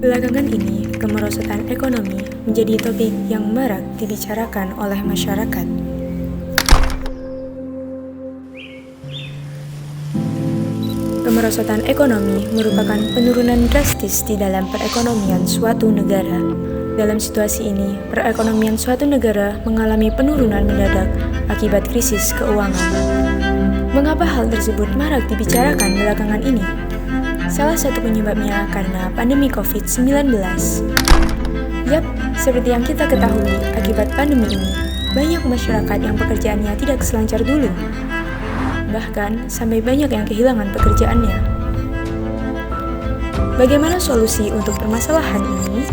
Belakangan ini, kemerosotan ekonomi menjadi topik yang marak dibicarakan oleh masyarakat. Kemerosotan ekonomi merupakan penurunan drastis di dalam perekonomian suatu negara. Dalam situasi ini, perekonomian suatu negara mengalami penurunan mendadak akibat krisis keuangan. Mengapa hal tersebut marak dibicarakan belakangan ini? Salah satu penyebabnya karena pandemi COVID-19. Yap, seperti yang kita ketahui, akibat pandemi ini, banyak masyarakat yang pekerjaannya tidak selancar dulu. Bahkan, sampai banyak yang kehilangan pekerjaannya. Bagaimana solusi untuk permasalahan ini?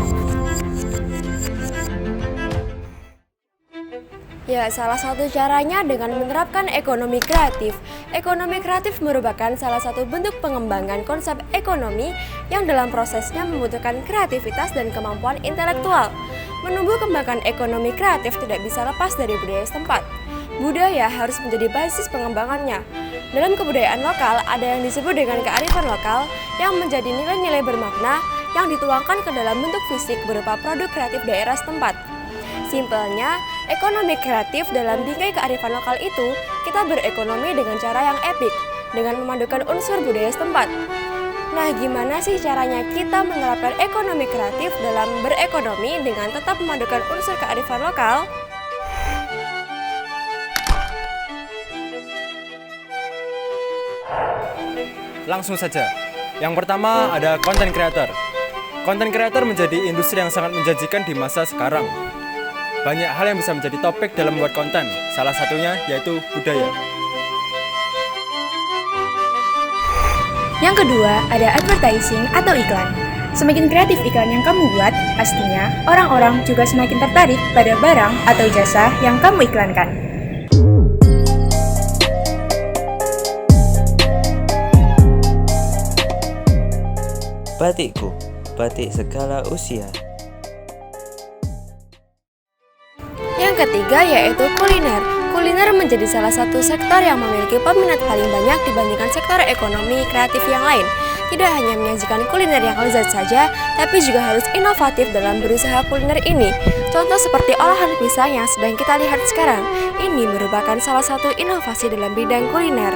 Ya, salah satu caranya dengan menerapkan ekonomi kreatif. Ekonomi kreatif merupakan salah satu bentuk pengembangan konsep ekonomi yang dalam prosesnya membutuhkan kreativitas dan kemampuan intelektual. Menumbuh kembangkan ekonomi kreatif tidak bisa lepas dari budaya setempat. Budaya harus menjadi basis pengembangannya. Dalam kebudayaan lokal, ada yang disebut dengan kearifan lokal yang menjadi nilai-nilai bermakna yang dituangkan ke dalam bentuk fisik berupa produk kreatif daerah setempat. Simpelnya, ekonomi kreatif dalam bingkai kearifan lokal itu, kita berekonomi dengan cara yang epik, dengan memadukan unsur budaya setempat. Nah, gimana sih caranya kita menerapkan ekonomi kreatif dalam berekonomi dengan tetap memadukan unsur kearifan lokal? Langsung saja. Yang pertama ada content creator. Content creator menjadi industri yang sangat menjanjikan di masa sekarang. Banyak hal yang bisa menjadi topik dalam membuat konten, salah satunya yaitu budaya. Yang kedua, ada advertising atau iklan. Semakin kreatif iklan yang kamu buat, pastinya orang-orang juga semakin tertarik pada barang atau jasa yang kamu iklankan. Batikku, batik segala usia. Yang ketiga yaitu kuliner. Kuliner menjadi salah satu sektor yang memiliki peminat paling banyak dibandingkan sektor ekonomi kreatif yang lain. Tidak hanya menyajikan kuliner yang lezat saja, tapi juga harus inovatif dalam berusaha kuliner ini. Contoh seperti olahan pisang yang sedang kita lihat sekarang. Ini merupakan salah satu inovasi dalam bidang kuliner.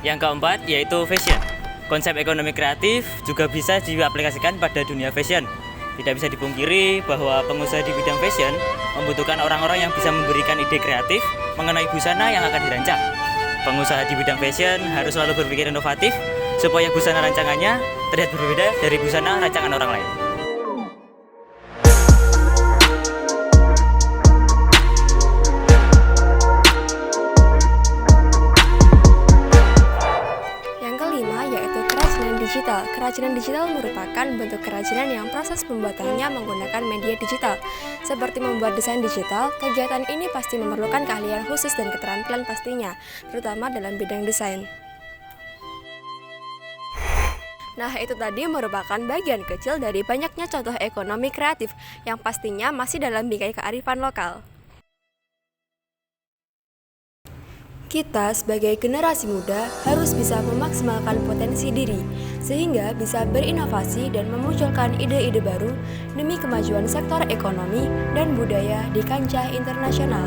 Yang keempat yaitu fashion. Konsep ekonomi kreatif juga bisa diaplikasikan pada dunia fashion. Tidak bisa dipungkiri bahwa pengusaha di bidang fashion membutuhkan orang-orang yang bisa memberikan ide kreatif mengenai busana yang akan dirancang. Pengusaha di bidang fashion harus selalu berpikir inovatif supaya busana rancangannya terlihat berbeda dari busana rancangan orang lain. Kerajinan digital merupakan bentuk kerajinan yang proses pembuatannya menggunakan media digital. Seperti membuat desain digital, kegiatan ini pasti memerlukan keahlian khusus dan keterampilan pastinya, terutama dalam bidang desain. Nah, itu tadi merupakan bagian kecil dari banyaknya contoh ekonomi kreatif yang pastinya masih dalam bingkai kearifan lokal. Kita sebagai generasi muda harus bisa memaksimalkan potensi diri, sehingga bisa berinovasi dan memunculkan ide-ide baru demi kemajuan sektor ekonomi dan budaya di kancah internasional.